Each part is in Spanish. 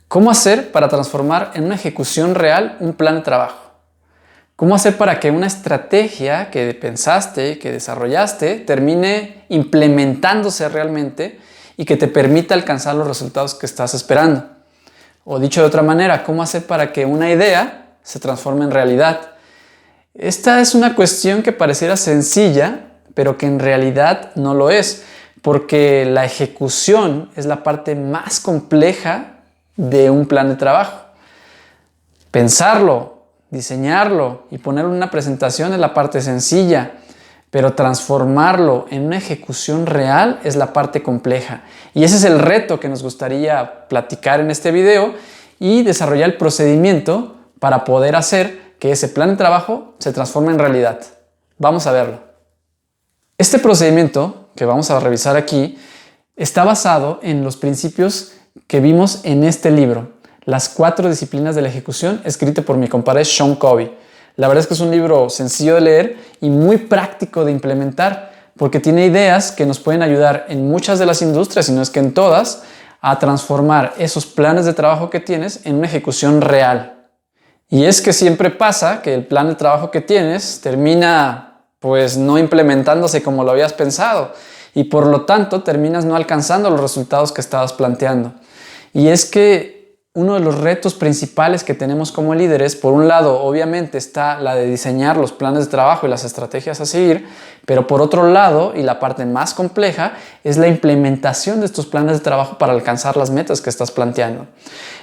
¿Cómo hacer para transformar en una ejecución real un plan de trabajo? ¿Cómo hacer para que una estrategia que pensaste, que desarrollaste, termine implementándose realmente y que te permita alcanzar los resultados que estás esperando? O dicho de otra manera, ¿cómo hacer para que una idea se transforme en realidad? Esta es una cuestión que pareciera sencilla, pero que en realidad no lo es, porque la ejecución es la parte más compleja de un plan de trabajo. Pensarlo, diseñarlo y ponerlo en una presentación es la parte sencilla, pero transformarlo en una ejecución real es la parte compleja. Y ese es el reto que nos gustaría platicar en este video y desarrollar el procedimiento para poder hacer que ese plan de trabajo se transforme en realidad. Vamos a verlo. Este procedimiento que vamos a revisar aquí está basado en los principios que vimos en este libro, Las 4 disciplinas de la ejecución, escrito por mi compadre Sean Covey. La verdad es que es un libro sencillo de leer y muy práctico de implementar, porque tiene ideas que nos pueden ayudar en muchas de las industrias, si no es que en todas, a transformar esos planes de trabajo que tienes en una ejecución real. Y es que siempre pasa que el plan de trabajo que tienes termina pues no implementándose como lo habías pensado y por lo tanto terminas no alcanzando los resultados que estabas planteando. Y es que uno de los retos principales que tenemos como líderes, por un lado, obviamente está la de diseñar los planes de trabajo y las estrategias a seguir, pero por otro lado, y la parte más compleja, es la implementación de estos planes de trabajo para alcanzar las metas que estás planteando.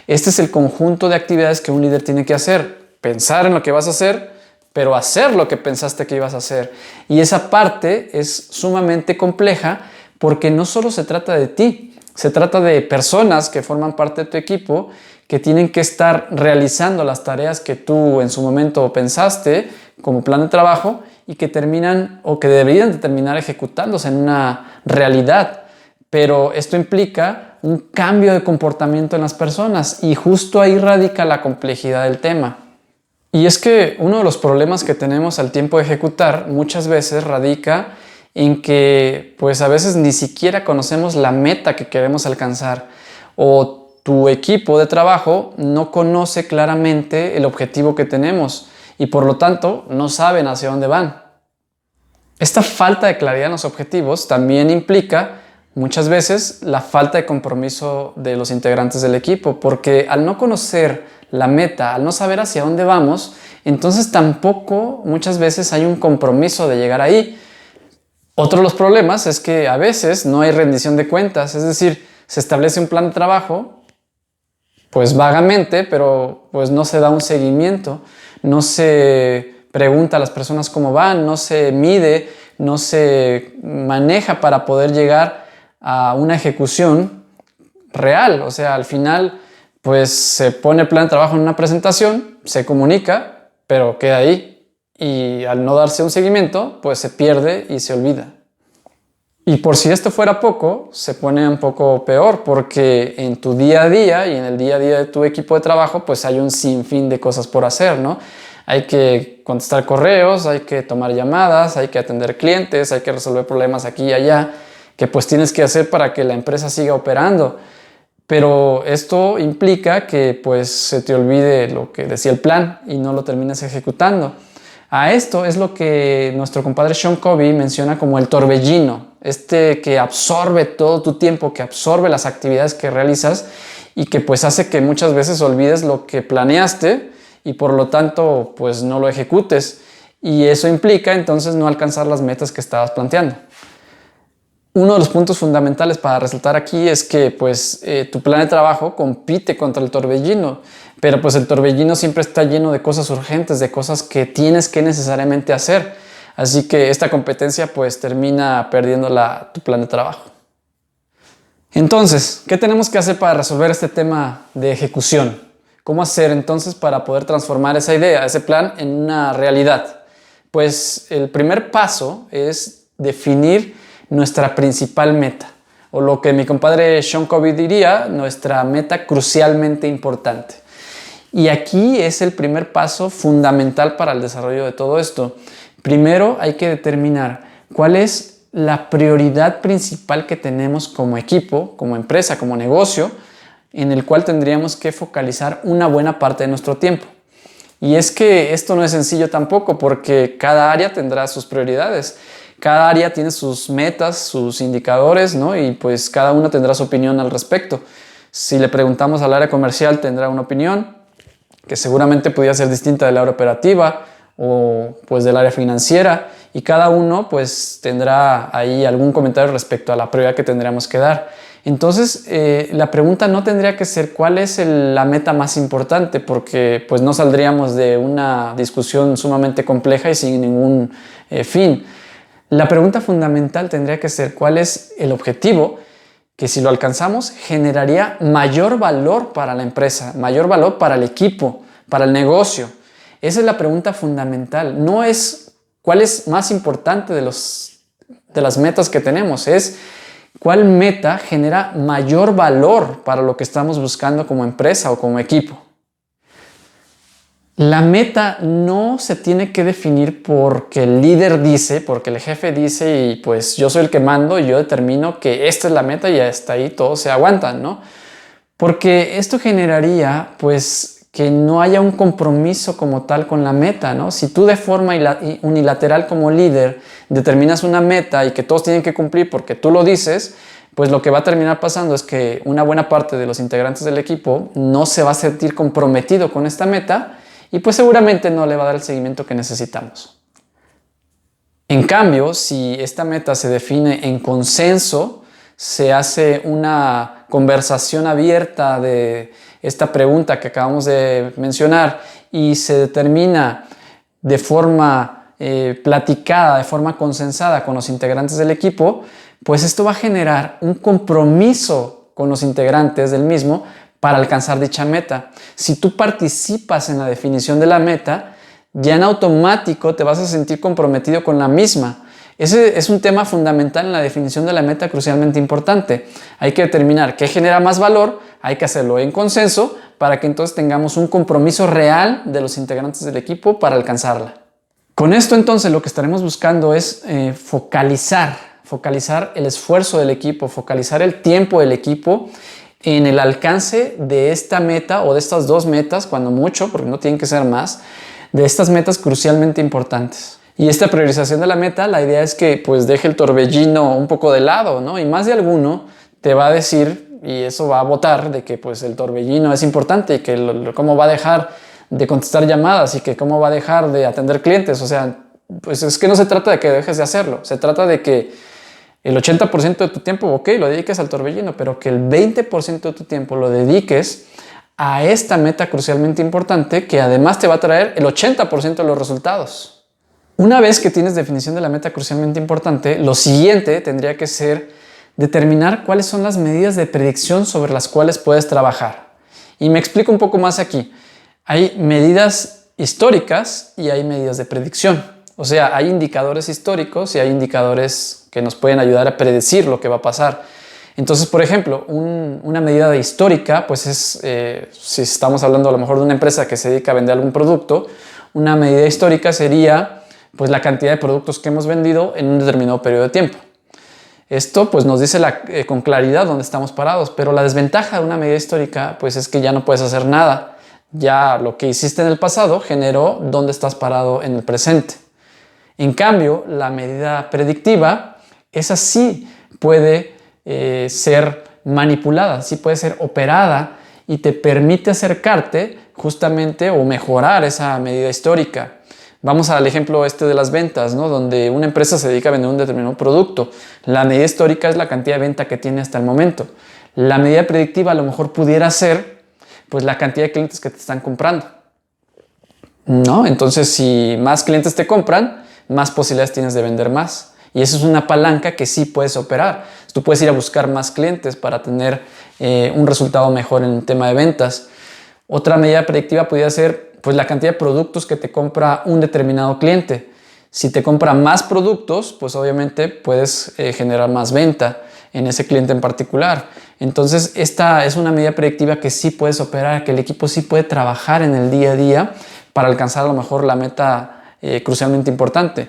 Este es el conjunto de actividades que un líder tiene que hacer: pensar en lo que vas a hacer, pero hacer lo que pensaste que ibas a hacer. Y esa parte es sumamente compleja porque no solo se trata de ti, se trata de personas que forman parte de tu equipo que tienen que estar realizando las tareas que tú en su momento pensaste como plan de trabajo y que terminan o que deberían de terminar ejecutándose en una realidad. Pero esto implica un cambio de comportamiento en las personas y justo ahí radica la complejidad del tema. Y es que uno de los problemas que tenemos al tiempo de ejecutar muchas veces radica en que pues a veces ni siquiera conocemos la meta que queremos alcanzar, o tu equipo de trabajo no conoce claramente el objetivo que tenemos y por lo tanto no saben hacia dónde van. Esta falta de claridad en los objetivos también implica muchas veces la falta de compromiso de los integrantes del equipo, porque al no conocer la meta, al no saber hacia dónde vamos, entonces tampoco muchas veces hay un compromiso de llegar ahí. Otro de los problemas es que a veces no hay rendición de cuentas, es decir, se establece un plan de trabajo, pues vagamente, pero pues no se da un seguimiento, no se pregunta a las personas cómo van, no se mide, no se maneja para poder llegar a una ejecución real. O sea, al final, pues se pone el plan de trabajo en una presentación, se comunica, pero queda ahí. Y al no darse un seguimiento, pues se pierde y se olvida. Y por si esto fuera poco, se pone un poco peor, porque en tu día a día y en el día a día de tu equipo de trabajo, pues hay un sinfín de cosas por hacer, ¿no? Hay que contestar correos, hay que tomar llamadas, hay que atender clientes, hay que resolver problemas aquí y allá, que pues tienes que hacer para que la empresa siga operando. Pero esto implica que pues se te olvide lo que decía el plan y no lo termines ejecutando. A esto es lo que nuestro compadre Sean Covey menciona como el torbellino, que absorbe todo tu tiempo, que absorbe las actividades que realizas y que pues hace que muchas veces olvides lo que planeaste y por lo tanto pues no lo ejecutes, y eso implica entonces no alcanzar las metas que estabas planteando. Uno de los puntos fundamentales para resaltar aquí es que pues, tu plan de trabajo compite contra el torbellino, pero pues el torbellino siempre está lleno de cosas urgentes, de cosas que tienes que necesariamente hacer. Así que esta competencia pues termina perdiendo tu plan de trabajo. Entonces, ¿qué tenemos que hacer para resolver este tema de ejecución? ¿Cómo hacer entonces para poder transformar esa idea, ese plan, en una realidad? Pues el primer paso es definir nuestra principal meta, o lo que mi compadre Sean Covey diría, nuestra meta crucialmente importante. Y aquí es el primer paso fundamental para el desarrollo de todo esto. Primero hay que determinar cuál es la prioridad principal que tenemos como equipo, como empresa, como negocio, en el cual tendríamos que focalizar una buena parte de nuestro tiempo. Y es que esto no es sencillo tampoco, porque cada área tendrá sus prioridades. Cada área tiene sus metas, sus indicadores, ¿no? Y pues cada uno tendrá su opinión al respecto. Si le preguntamos al área comercial, tendrá una opinión que seguramente podría ser distinta del área operativa o pues del área financiera, y cada uno pues tendrá ahí algún comentario respecto a la prioridad que tendríamos que dar. Entonces la pregunta no tendría que ser cuál es la meta más importante, porque pues no saldríamos de una discusión sumamente compleja y sin ningún fin. La pregunta fundamental tendría que ser cuál es el objetivo que, si lo alcanzamos, generaría mayor valor para la empresa, mayor valor para el equipo, para el negocio. Esa es la pregunta fundamental. No es cuál es más importante de las metas que tenemos, es cuál meta genera mayor valor para lo que estamos buscando como empresa o como equipo. La meta no se tiene que definir porque el líder dice, porque el jefe dice y pues yo soy el que mando y yo determino que esta es la meta y hasta ahí todos se aguantan, ¿no? Porque esto generaría pues que no haya un compromiso como tal con la meta, ¿no? Si tú de forma unilateral como líder determinas una meta y que todos tienen que cumplir porque tú lo dices, pues lo que va a terminar pasando es que una buena parte de los integrantes del equipo no se va a sentir comprometido con esta meta y pues seguramente no le va a dar el seguimiento que necesitamos. En cambio, si esta meta se define en consenso, se hace una conversación abierta de esta pregunta que acabamos de mencionar y se determina de forma platicada, de forma consensada con los integrantes del equipo, pues esto va a generar un compromiso con los integrantes del mismo para alcanzar dicha meta. Si tú participas en la definición de la meta, ya en automático te vas a sentir comprometido con la misma. Ese es un tema fundamental en la definición de la meta, crucialmente importante. Hay que determinar qué genera más valor, hay que hacerlo en consenso para que entonces tengamos un compromiso real de los integrantes del equipo para alcanzarla. Con esto entonces lo que estaremos buscando es focalizar el esfuerzo del equipo, focalizar el tiempo del equipo en el alcance de esta meta o de estas dos metas, cuando mucho, porque no tienen que ser más, de estas metas crucialmente importantes. Y esta priorización de la meta, la idea es que pues deje el torbellino un poco de lado, ¿no? Y más de alguno te va a decir, y eso va a votar, de que pues el torbellino es importante y que cómo va a dejar de contestar llamadas y que cómo va a dejar de atender clientes. O sea, pues es que no se trata de que dejes de hacerlo, se trata de que el 80% de tu tiempo, ok, lo dediques al torbellino, pero que el 20% de tu tiempo lo dediques a esta meta crucialmente importante que además te va a traer el 80% de los resultados. Una vez que tienes definición de la meta crucialmente importante, lo siguiente tendría que ser determinar cuáles son las medidas de predicción sobre las cuales puedes trabajar. Y me explico un poco más aquí. Hay medidas históricas y hay medidas de predicción. O sea, hay indicadores históricos y hay indicadores que nos pueden ayudar a predecir lo que va a pasar. Entonces, por ejemplo, una medida histórica, pues es, si estamos hablando a lo mejor de una empresa que se dedica a vender algún producto, una medida histórica sería pues la cantidad de productos que hemos vendido en un determinado periodo de tiempo. Esto pues nos dice con claridad dónde estamos parados, pero la desventaja de una medida histórica pues es que ya no puedes hacer nada. Ya lo que hiciste en el pasado generó dónde estás parado en el presente. En cambio, la medida predictiva, esa sí puede ser manipulada, sí puede ser operada y te permite acercarte justamente o mejorar esa medida histórica. Vamos al ejemplo de las ventas, ¿no? Donde una empresa se dedica a vender un determinado producto. La medida histórica es la cantidad de venta que tiene hasta el momento. La medida predictiva a lo mejor pudiera ser pues, la cantidad de clientes que te están comprando, ¿no? Entonces, si más clientes te compran, más posibilidades tienes de vender más. Y eso es una palanca que sí puedes operar. Tú puedes ir a buscar más clientes para tener un resultado mejor en el tema de ventas. Otra medida predictiva podría ser pues, la cantidad de productos que te compra un determinado cliente. Si te compra más productos, pues obviamente puedes generar más venta en ese cliente en particular. Entonces, esta es una medida predictiva que sí puedes operar, que el equipo sí puede trabajar en el día a día para alcanzar a lo mejor la meta crucialmente importante,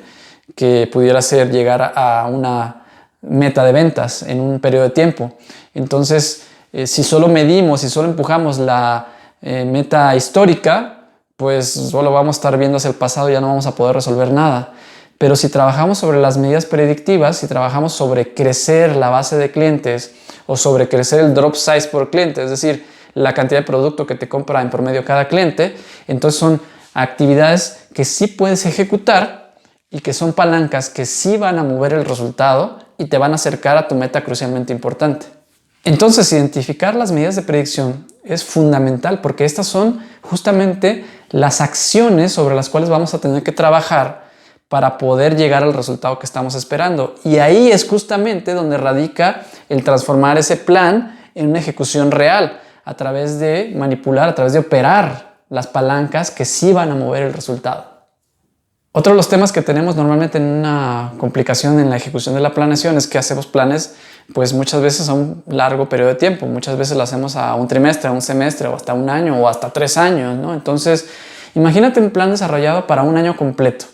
que pudiera ser llegar a una meta de ventas en un periodo de tiempo. Entonces, Si solo medimos, si solo empujamos la meta histórica, pues solo vamos a estar viendo hacia el pasado y ya no vamos a poder resolver nada. Pero si trabajamos sobre las medidas predictivas, si trabajamos sobre crecer la base de clientes o sobre crecer el drop size por cliente, es decir, la cantidad de producto que te compra en promedio cada cliente, entonces son actividades que sí puedes ejecutar y que son palancas que sí van a mover el resultado y te van a acercar a tu meta crucialmente importante. Entonces, identificar las medidas de predicción es fundamental porque estas son justamente las acciones sobre las cuales vamos a tener que trabajar para poder llegar al resultado que estamos esperando. Y ahí es justamente donde radica el transformar ese plan en una ejecución real a través de manipular, a través de operar las palancas que sí van a mover el resultado. Otro de los temas que tenemos normalmente en una complicación en la ejecución de la planeación es que hacemos planes pues muchas veces a un largo periodo de tiempo. Muchas veces lo hacemos a un trimestre, a un semestre, o hasta un año, o hasta 3 años, ¿no? Entonces, imagínate un plan desarrollado para un año completo,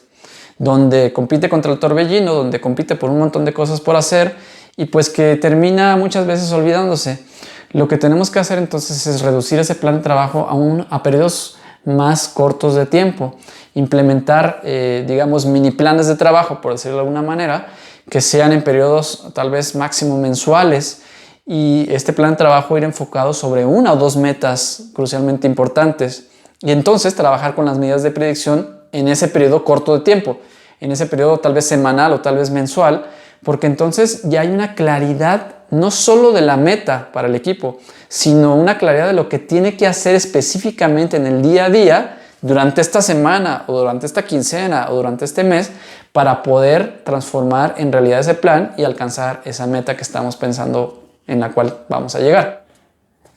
donde compite contra el torbellino, donde compite por un montón de cosas por hacer y pues que termina muchas veces olvidándose. Lo que tenemos que hacer entonces es reducir ese plan de trabajo a periodos más cortos de tiempo, implementar, digamos, mini planes de trabajo, por decirlo de alguna manera, que sean en periodos tal vez máximo mensuales y este plan de trabajo ir enfocado sobre 1 o 2 metas crucialmente importantes y entonces trabajar con las medidas de predicción en ese periodo corto de tiempo, en ese periodo tal vez semanal o tal vez mensual, porque entonces ya hay una claridad no solo de la meta para el equipo, sino una claridad de lo que tiene que hacer específicamente en el día a día durante esta semana o durante esta quincena o durante este mes para poder transformar en realidad ese plan y alcanzar esa meta que estamos pensando en la cual vamos a llegar.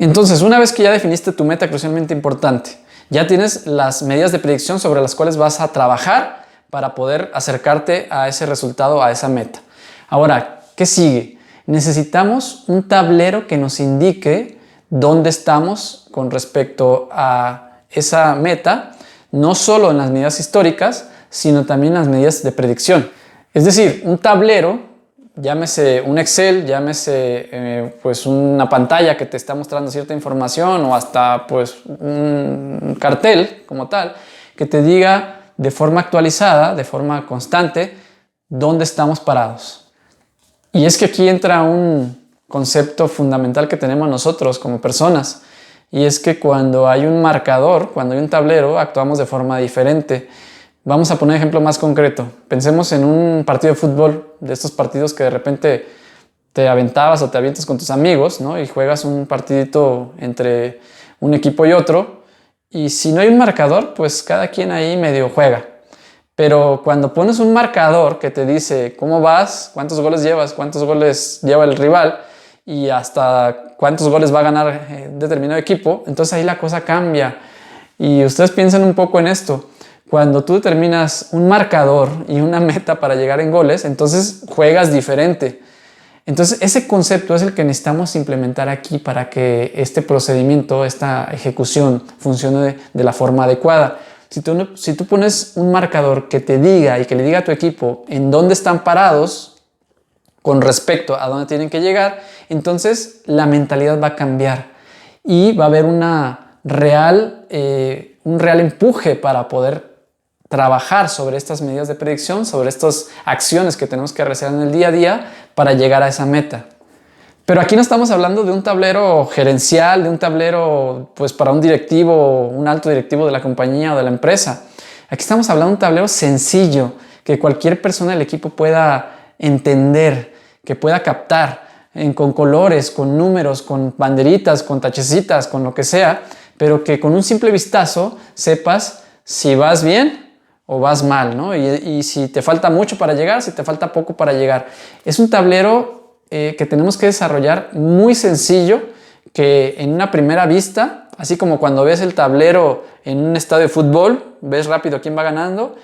Entonces, una vez que ya definiste tu meta crucialmente importante, ya tienes las medidas de predicción sobre las cuales vas a trabajar para poder acercarte a ese resultado, a esa meta. Ahora, ¿qué sigue? Necesitamos un tablero que nos indique dónde estamos con respecto a esa meta, no solo en las medidas históricas, sino también en las medidas de predicción. Es decir, un tablero, llámese un Excel, llámese pues una pantalla que te está mostrando cierta información o hasta pues un cartel como tal, que te diga de forma actualizada, de forma constante, dónde estamos parados. Y es que aquí entra un concepto fundamental que tenemos nosotros como personas, y es que cuando hay un marcador, cuando hay un tablero, actuamos de forma diferente. Vamos a poner un ejemplo más concreto. Pensemos en un partido de fútbol, de estos partidos que de repente te aventabas o te avientas con tus amigos, ¿no? Y juegas un partidito entre un equipo y otro, y si no hay un marcador, pues cada quien ahí medio juega. Pero cuando pones un marcador que te dice cómo vas, cuántos goles llevas, cuántos goles lleva el rival y hasta cuántos goles va a ganar determinado equipo, entonces ahí la cosa cambia. Y ustedes piensen un poco en esto. Cuando tú determinas un marcador y una meta para llegar en goles, entonces juegas diferente. Entonces ese concepto es el que necesitamos implementar aquí para que este procedimiento, esta ejecución funcione de la forma adecuada. Si tú pones un marcador que te diga y que le diga a tu equipo en dónde están parados con respecto a dónde tienen que llegar, entonces la mentalidad va a cambiar y va a haber un real empuje para poder trabajar sobre estas medidas de predicción, sobre estas acciones que tenemos que realizar en el día a día para llegar a esa meta. Pero aquí no estamos hablando de un tablero gerencial, de un tablero pues para un directivo, un alto directivo de la compañía o de la empresa. Aquí estamos hablando de un tablero sencillo que cualquier persona del equipo pueda entender, que pueda captar con colores, con números, con banderitas, con tachecitas, con lo que sea, pero que con un simple vistazo sepas si vas bien o vas mal, ¿no? Y si te falta mucho para llegar, si te falta poco para llegar. Es un tablero que tenemos que desarrollar muy sencillo, que en una primera vista, así como cuando ves el tablero en un estadio de fútbol, ves rápido quién va ganando,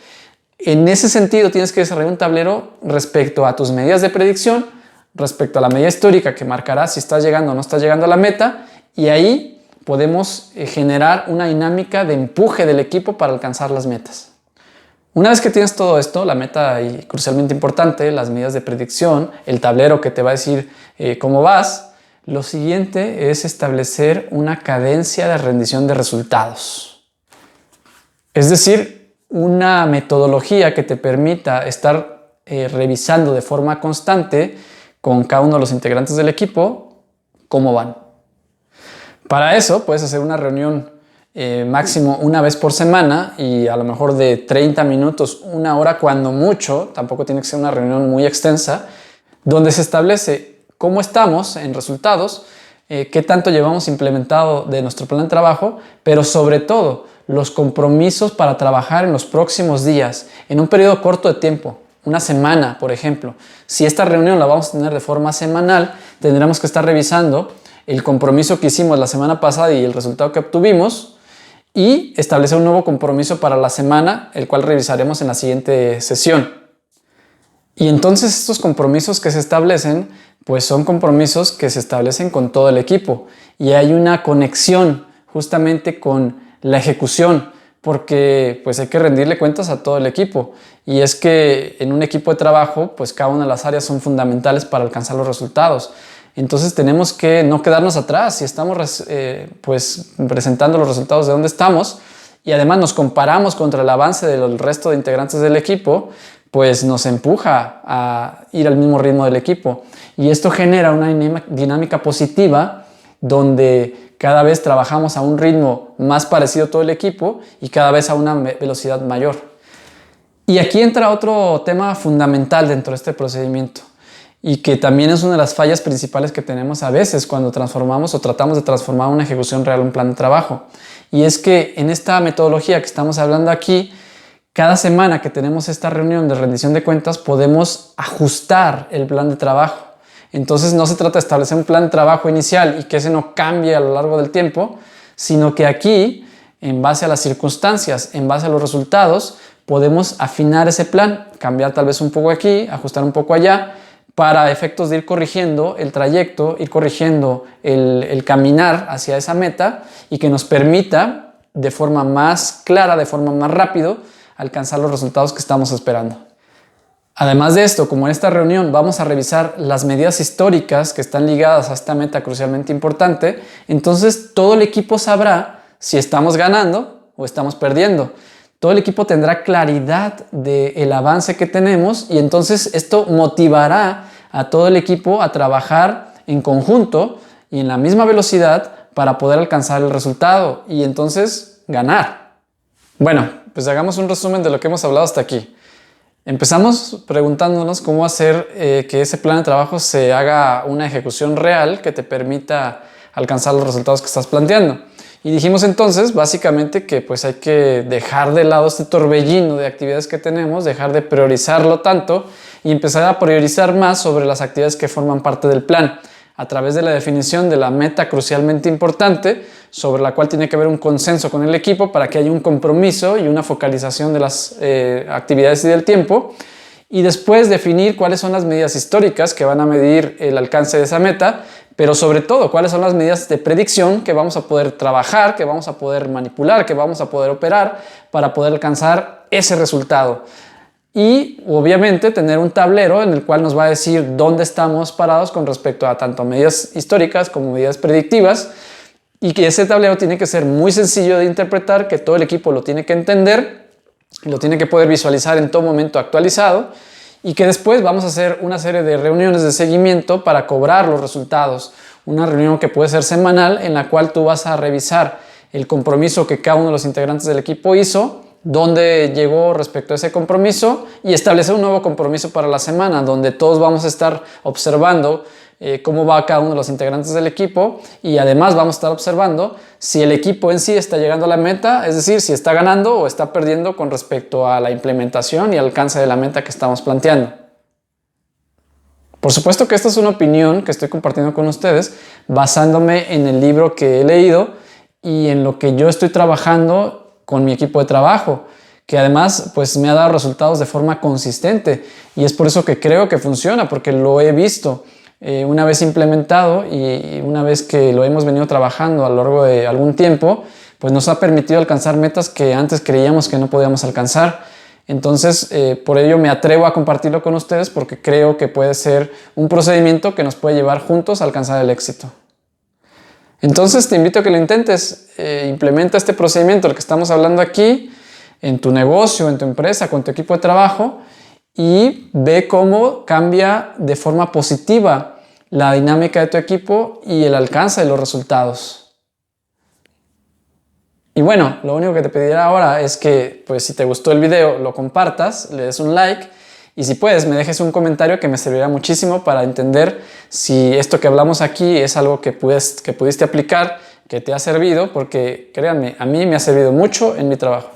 en ese sentido tienes que desarrollar un tablero respecto a tus medidas de predicción, respecto a la medida histórica que marcará si estás llegando o no estás llegando a la meta, y ahí podemos generar una dinámica de empuje del equipo para alcanzar las metas. Una vez que tienes todo esto, la meta crucialmente importante, las medidas de predicción, el tablero que te va a decir cómo vas, lo siguiente es establecer una cadencia de rendición de resultados. Es decir, una metodología que te permita estar revisando de forma constante con cada uno de los integrantes del equipo cómo van. Para eso puedes hacer una reunión máximo una vez por semana y a lo mejor de 30 minutos, una hora cuando mucho, tampoco tiene que ser una reunión muy extensa, donde se establece cómo estamos en resultados, qué tanto llevamos implementado de nuestro plan de trabajo, pero sobre todo los compromisos para trabajar en los próximos días, en un periodo corto de tiempo, una semana, por ejemplo. Si esta reunión la vamos a tener de forma semanal, tendremos que estar revisando el compromiso que hicimos la semana pasada y el resultado que obtuvimos y establecer un nuevo compromiso para la semana, el cual revisaremos en la siguiente sesión. Y entonces estos compromisos que se establecen, pues son compromisos que se establecen con todo el equipo y hay una conexión justamente con la ejecución, porque pues hay que rendirle cuentas a todo el equipo. Y es que en un equipo de trabajo, pues cada una de las áreas son fundamentales para alcanzar los resultados. Entonces tenemos que no quedarnos atrás si estamos pues presentando los resultados de dónde estamos y además nos comparamos contra el avance del resto de integrantes del equipo, pues nos empuja a ir al mismo ritmo del equipo. Y esto genera una dinámica positiva donde cada vez trabajamos a un ritmo más parecido a todo el equipo y cada vez a una velocidad mayor. Y aquí entra otro tema fundamental dentro de este procedimiento y que también es una de las fallas principales que tenemos a veces cuando transformamos o tratamos de transformar una ejecución real, un plan de trabajo. Y es que en esta metodología que estamos hablando aquí, cada semana que tenemos esta reunión de rendición de cuentas podemos ajustar el plan de trabajo. Entonces no se trata de establecer un plan de trabajo inicial y que ese no cambie a lo largo del tiempo, sino que aquí, en base a las circunstancias, en base a los resultados, podemos afinar ese plan, cambiar tal vez un poco aquí, ajustar un poco allá, para efectos de ir corrigiendo el trayecto, ir corrigiendo el caminar hacia esa meta y que nos permita de forma más clara, de forma más rápido, alcanzar los resultados que estamos esperando. Además de esto, como en esta reunión vamos a revisar las medidas históricas que están ligadas a esta meta crucialmente importante, entonces todo el equipo sabrá si estamos ganando o estamos perdiendo. Todo el equipo tendrá claridad del avance que tenemos y entonces esto motivará a todo el equipo a trabajar en conjunto y en la misma velocidad para poder alcanzar el resultado y entonces ganar. Bueno, pues hagamos un resumen de lo que hemos hablado hasta aquí. Empezamos preguntándonos cómo hacer que ese plan de trabajo se haga una ejecución real que te permita alcanzar los resultados que estás planteando. Y dijimos entonces, básicamente, que pues hay que dejar de lado este torbellino de actividades que tenemos, dejar de priorizarlo tanto y empezar a priorizar más sobre las actividades que forman parte del plan, a través de la definición de la meta crucialmente importante, sobre la cual tiene que haber un consenso con el equipo para que haya un compromiso y una focalización de las actividades y del tiempo, y después definir cuáles son las medidas históricas que van a medir el alcance de esa meta, pero sobre todo cuáles son las medidas de predicción que vamos a poder trabajar, que vamos a poder manipular, que vamos a poder operar para poder alcanzar ese resultado. Y obviamente tener un tablero en el cual nos va a decir dónde estamos parados con respecto a tanto medidas históricas como medidas predictivas, y que ese tablero tiene que ser muy sencillo de interpretar, que todo el equipo lo tiene que entender, lo tiene que poder visualizar en todo momento actualizado, y que después vamos a hacer una serie de reuniones de seguimiento para cobrar los resultados. Una reunión que puede ser semanal en la cual tú vas a revisar el compromiso que cada uno de los integrantes del equipo hizo, dónde llegó respecto a ese compromiso y establecer un nuevo compromiso para la semana donde todos vamos a estar observando cómo va cada uno de los integrantes del equipo y además vamos a estar observando si el equipo en sí está llegando a la meta, es decir, si está ganando o está perdiendo con respecto a la implementación y alcance de la meta que estamos planteando. Por supuesto que esta es una opinión que estoy compartiendo con ustedes basándome en el libro que he leído y en lo que yo estoy trabajando con mi equipo de trabajo, que además pues me ha dado resultados de forma consistente y es por eso que creo que funciona, porque lo he visto una vez implementado y una vez que lo hemos venido trabajando a lo largo de algún tiempo, pues nos ha permitido alcanzar metas que antes creíamos que no podíamos alcanzar. Entonces, por ello me atrevo a compartirlo con ustedes porque creo que puede ser un procedimiento que nos puede llevar juntos a alcanzar el éxito. Entonces, te invito a que lo intentes. Implementa este procedimiento, el que estamos hablando aquí, en tu negocio, en tu empresa, con tu equipo de trabajo y ve cómo cambia de forma positiva la dinámica de tu equipo y el alcance de los resultados. Y bueno, lo único que te pediré ahora es que, pues, si te gustó el video, lo compartas, le des un like y si puedes, me dejes un comentario que me servirá muchísimo para entender si esto que hablamos aquí es algo que pudiste aplicar, que te ha servido, porque créanme, a mí me ha servido mucho en mi trabajo.